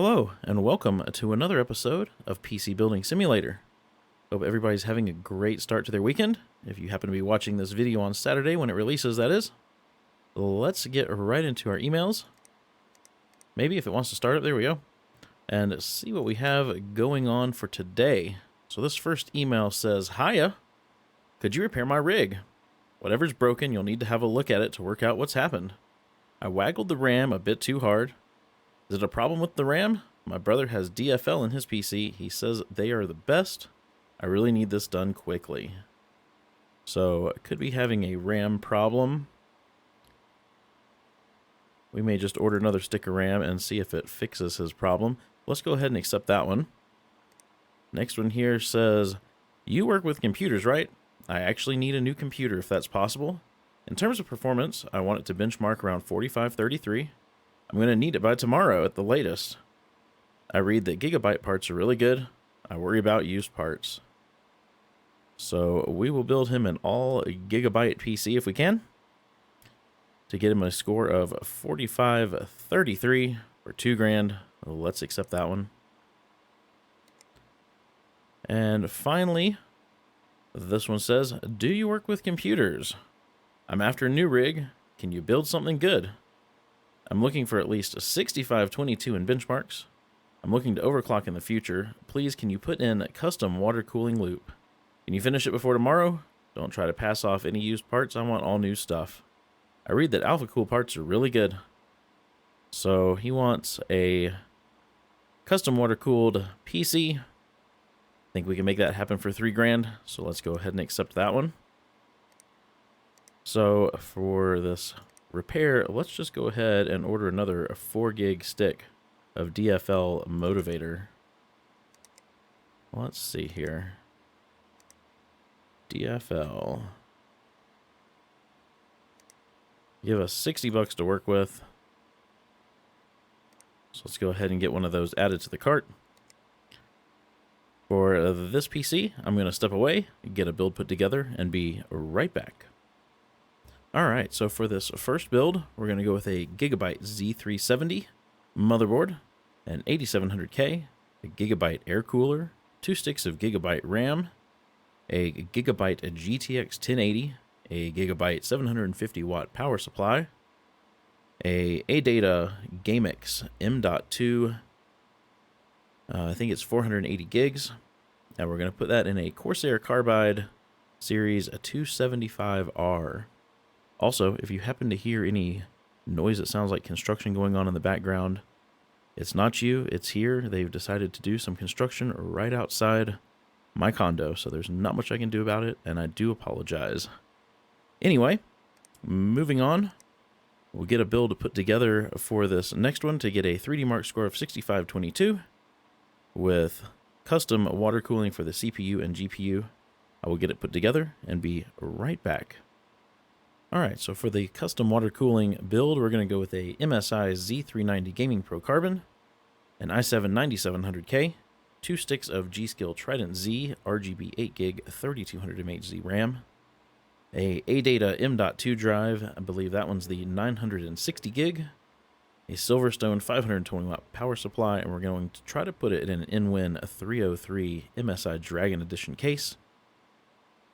Hello, and welcome to another episode of PC Building Simulator. Hope everybody's having a great start to their weekend. If you happen to be watching this video on Saturday when it releases, that is. Let's get right into our emails. Maybe if it wants to start up, there we go. And see what we have going on for today. So this first email says, "Hiya, could you repair my rig? Whatever's broken, you'll need to have a look at it to work out what's happened. I waggled the RAM a bit too hard. Is it a problem with the RAM? My brother has DFL in his PC. He says they are the best. I really need this done quickly." So, could be having a RAM problem. We may just order another stick of RAM and see if it fixes his problem. Let's go ahead and accept that one. Next one here says, "You work with computers, right? I actually need a new computer if that's possible. In terms of performance, I want it to benchmark around 4533. I'm going to need it by tomorrow at the latest. I read that Gigabyte parts are really good. I worry about used parts." So we will build him an all Gigabyte PC if we can, to get him a score of 4533 for $2,000. Let's accept that one. And finally, this one says, "Do you work with computers? I'm after a new rig. Can you build something good? I'm looking for at least 6522 in benchmarks. I'm looking to overclock in the future. Please, can you put in a custom water cooling loop? Can you finish it before tomorrow? Don't try to pass off any used parts. I want all new stuff. I read that AlphaCool parts are really good." So he wants a custom water cooled PC. I think we can make that happen for $3,000. So let's go ahead and accept that one. So for this repair, let's just go ahead and order another 4 gig stick of DFL motivator. Let's see here. DFL. Give us $60 to work with. So let's go ahead and get one of those added to the cart. For this PC, I'm going to step away, get a build put together, and be right back. Alright, so for this first build, we're going to go with a Gigabyte Z370 motherboard, an 8700K, a Gigabyte air cooler, 2 sticks of Gigabyte RAM, a Gigabyte GTX 1080, a Gigabyte 750 watt power supply, a ADATA GameX M.2, I think it's 480 gigs, and we're going to put that in a Corsair Carbide Series 275R. Also, if you happen to hear any noise that sounds like construction going on in the background, it's not you, it's here. They've decided to do some construction right outside my condo, so there's not much I can do about it, and I do apologize. Anyway, moving on, we'll get a build put together for this next one to get a 3D Mark score of 6522 with custom water cooling for the CPU and GPU. I will get it put together and be right back. Alright, so for the custom water cooling build, we're going to go with a MSI Z390 Gaming Pro Carbon, an i7 9700K, 2 sticks of G.Skill Trident Z RGB 8GB 3200 mHz RAM, a ADATA M.2 drive, I believe that one's the 960 gig, a Silverstone 520 watt power supply, and we're going to try to put it in an InWin 303 MSI Dragon Edition case.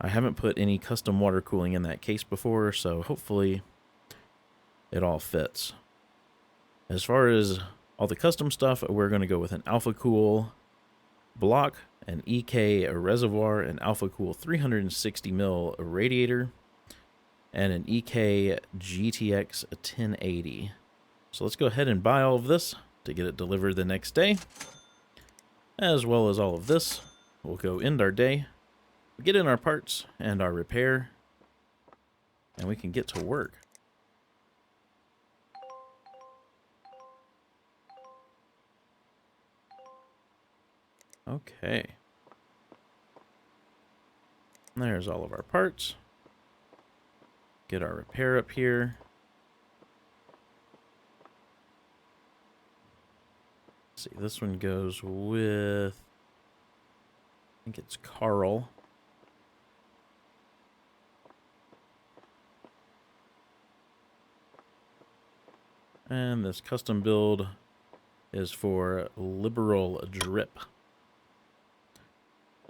I haven't put any custom water cooling in that case before, so hopefully it all fits. As far as all the custom stuff, we're going to go with an AlphaCool block, an EK reservoir, an AlphaCool 360mm radiator, and an EK GTX 1080. So let's go ahead and buy all of this to get it delivered the next day. As well as all of this, we'll go end our day, get in our parts and our repair, and we can get to work. Okay. There's all of our parts. Get our repair up here. Let's see, this one goes with, I think it's Carl. And this custom build is for Liberal Drip.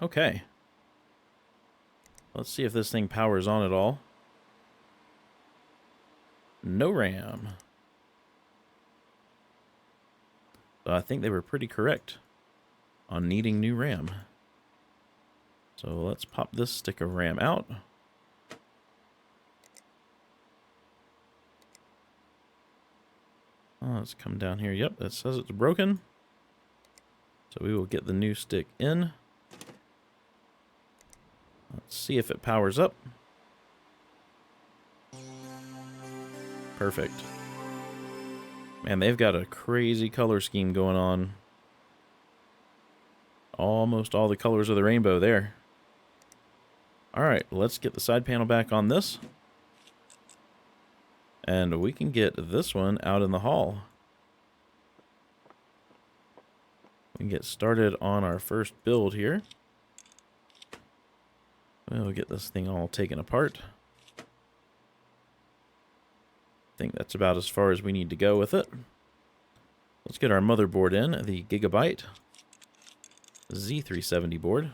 Okay. Let's see if this thing powers on at all. No RAM. So I think they were pretty correct on needing new RAM. So let's pop this stick of RAM out. Oh, let's come down here. Yep, it says it's broken. So we will get the new stick in. Let's see if it powers up. Perfect. Man, they've got a crazy color scheme going on. Almost all the colors of the rainbow there. Alright, let's get the side panel back on this. And we can get this one out in the hall. We can get started on our first build here. We'll get this thing all taken apart. I think that's about as far as we need to go with it. Let's get our motherboard in, the Gigabyte Z370 board.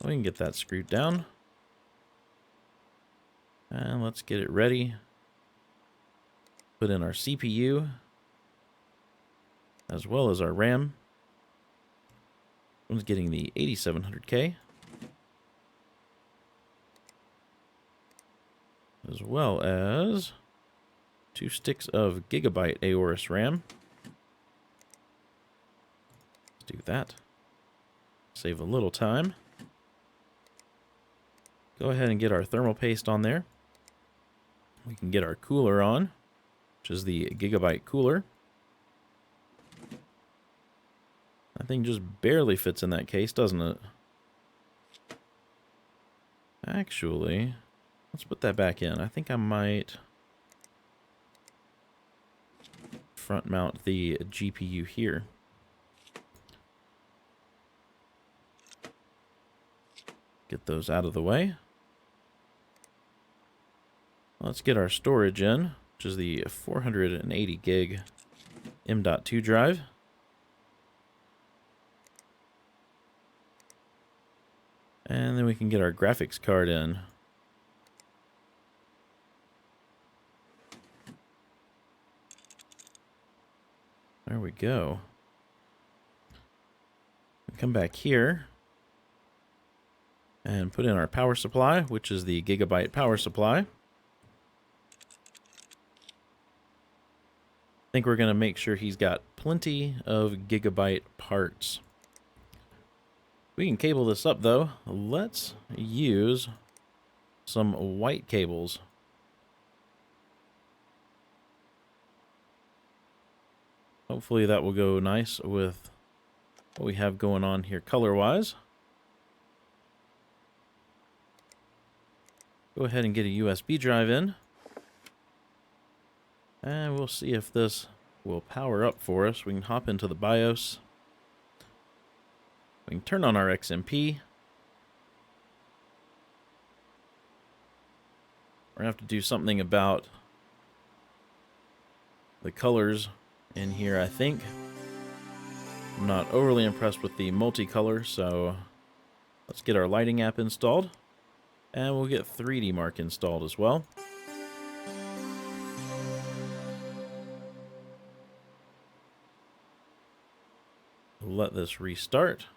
We can get that screwed down. And let's get it ready. Put in our CPU, as well as our RAM. I'm getting the 8700K. As well as 2 sticks of Gigabyte Aorus RAM. Let's do that. Save a little time. Go ahead and get our thermal paste on there. We can get our cooler on, which is the Gigabyte cooler. That thing just barely fits in that case, doesn't it? Actually, let's put that back in. I think I might front mount the GPU here. Get those out of the way. Let's get our storage in, which is the 480 gig M.2 drive. And then we can get our graphics card in. There we go. Come back here and put in our power supply, which is the Gigabyte power supply. I think we're going to make sure he's got plenty of Gigabyte parts. We can cable this up though. Let's use some white cables. Hopefully that will go nice with what we have going on here color-wise. Go ahead and get a USB drive in. And we'll see if this will power up for us. We can hop into the BIOS. We can turn on our XMP. We're going to have to do something about the colors in here, I think. I'm not overly impressed with the multicolor, so let's get our lighting app installed. And we'll get 3D Mark installed as well. Let this restart.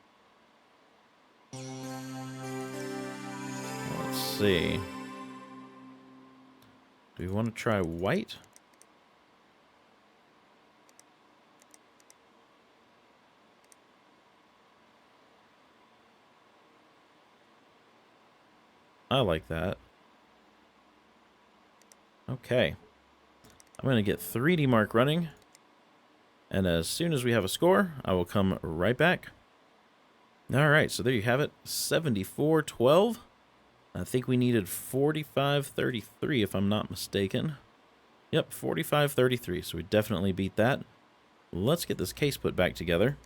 Let's see. Do we want to try white? I like that. Okay. I'm going to get 3D Mark running. And as soon as we have a score, I will come right back. Alright, so there you have it. 74-12. I think we needed 45-33 if I'm not mistaken. Yep, 45-33, so we definitely beat that. Let's get this case put back together.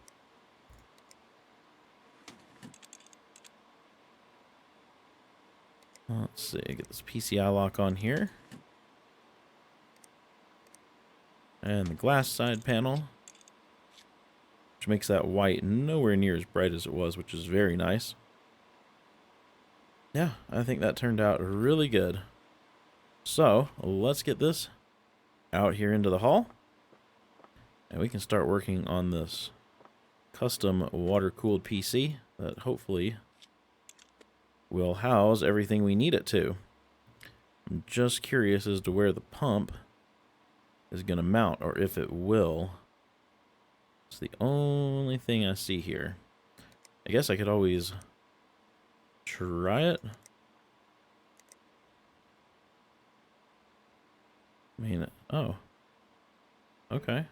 Let's see, get this PCI lock on here. And the glass side panel, which makes that white nowhere near as bright as it was, which is very nice. Yeah, I think that turned out really good. So, let's get this out here into the hall. And we can start working on this custom water-cooled PC that hopefully will house everything we need it to. I'm just curious as to where the pump is going to mount, or if it will. It's the only thing I see here. I guess I could always try it. I mean, oh. Okay.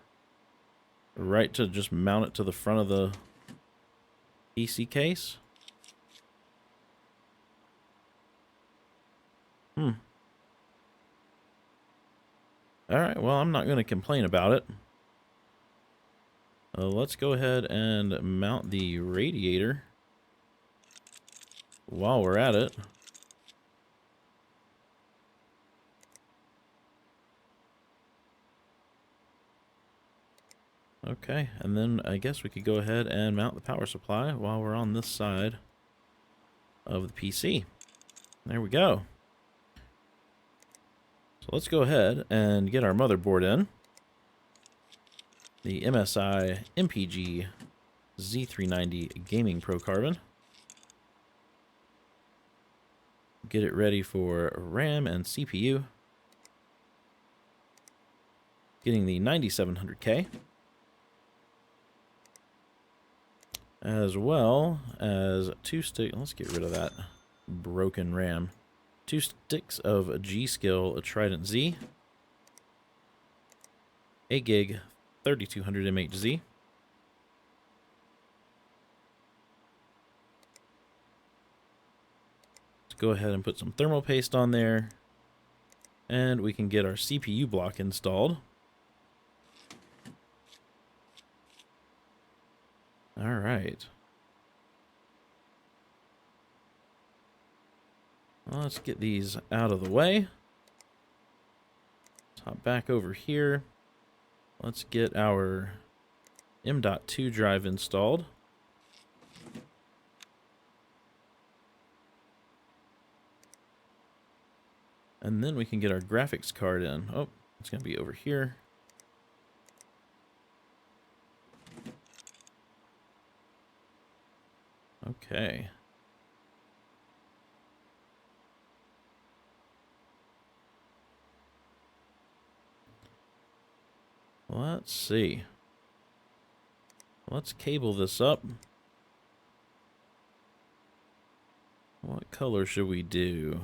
Right to just mount it to the front of the PC case? Alright, well, I'm not going to complain about it. Let's go ahead and mount the radiator while we're at it. Okay, and then I guess we could go ahead and mount the power supply while we're on this side of the PC. There we go. So let's go ahead and get our motherboard in. The MSI MPG Z390 Gaming Pro Carbon. Get it ready for RAM and CPU. Getting the 9700K. As well as two sticks. Let's get rid of that broken RAM. 2 sticks of G.Skill Trident Z. 8 gig 3200 MHz. Let's go ahead and put some thermal paste on there. And we can get our CPU block installed. All right. Well, let's get these out of the way. Let's hop back over here. Let's get our M.2 drive installed. And then we can get our graphics card in. Oh, it's going to be over here. Okay. Let's see. Let's cable this up. What color should we do?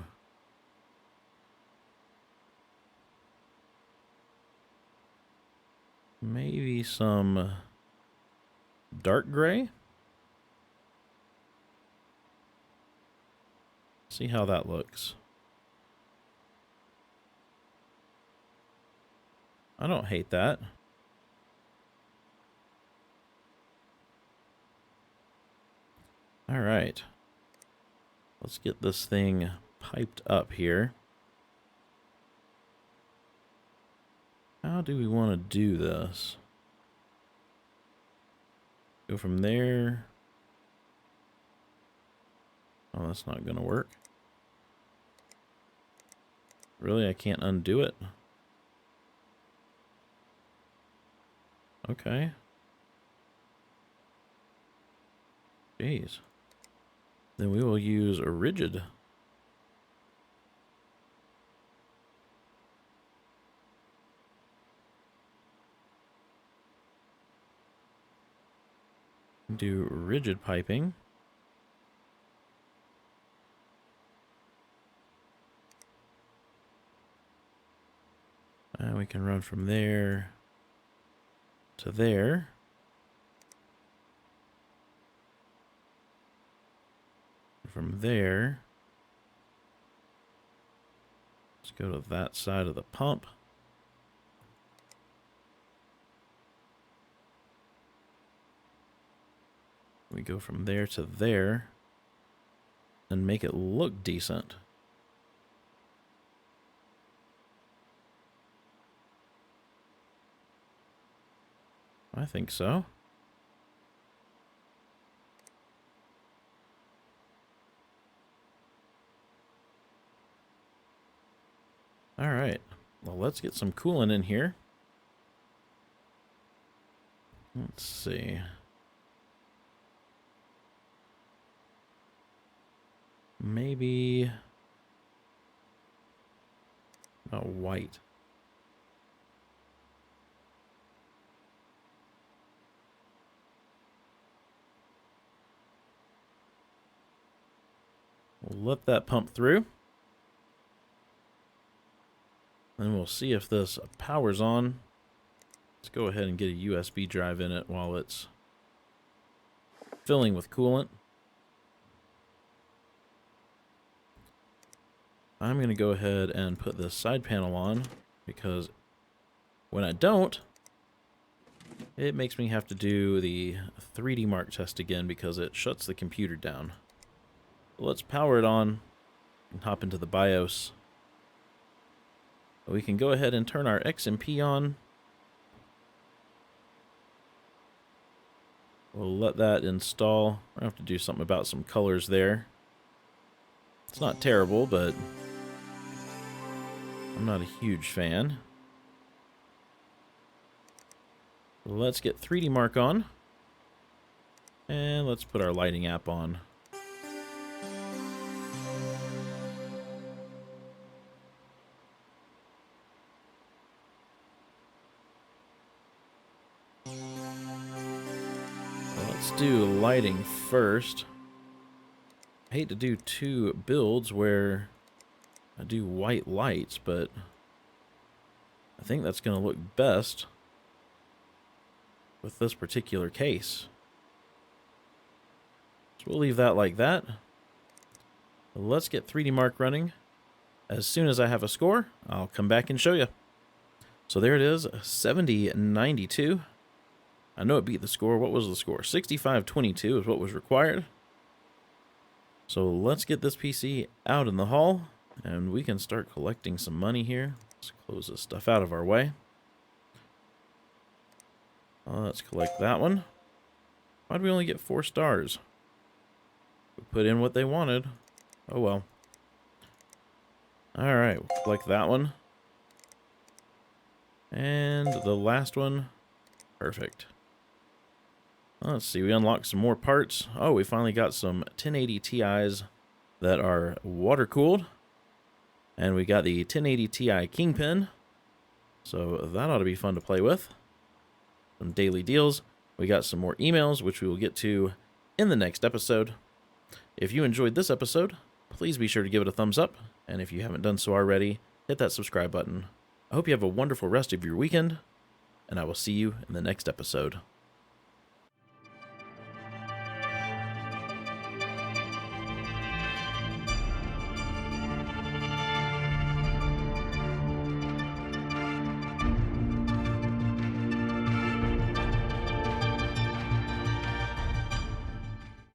Maybe some dark gray? See how that looks. I don't hate that. All right. Let's get this thing piped up here. How do we want to do this? Go from there. Oh, that's not going to work. Really, I can't undo it? Okay. Jeez. Then we will use a rigid. Do rigid piping. And we can run from there to there. From there, let's go to that side of the pump. We go from there to there and make it look decent. I think so. All right. Well, let's get some coolant in here. Let's see. Maybe not white. We'll let that pump through. Then we'll see if this powers on. Let's go ahead and get a USB drive in it while it's filling with coolant. I'm going to go ahead and put this side panel on because when I don't, it makes me have to do the 3D Mark test again because it shuts the computer down. So let's power it on and hop into the BIOS. We can go ahead and turn our XMP on. We'll let that install. I have to do something about some colors there. It's not terrible, but I'm not a huge fan. Let's get 3D Mark on. And let's put our lighting app on. Let's do lighting first. I hate to do two builds where I do white lights, but I think that's going to look best with this particular case. So we'll leave that like that. Let's get 3D Mark running. As soon as I have a score, I'll come back and show you. So there it is, 7092. I know it beat the score. What was the score? 6522 is what was required. So let's get this PC out in the hall, and we can start collecting some money here. Let's close this stuff out of our way. Let's collect that one. Why'd we only get 4 stars? We put in what they wanted. Oh well. Alright, we'll collect that one. And the last one. Perfect. Let's see, we unlocked some more parts. Oh, we finally got some 1080 Ti's that are water-cooled. And we got the 1080 Ti Kingpin. So that ought to be fun to play with. Some daily deals. We got some more emails, which we will get to in the next episode. If you enjoyed this episode, please be sure to give it a thumbs up. And if you haven't done so already, hit that subscribe button. I hope you have a wonderful rest of your weekend, and I will see you in the next episode.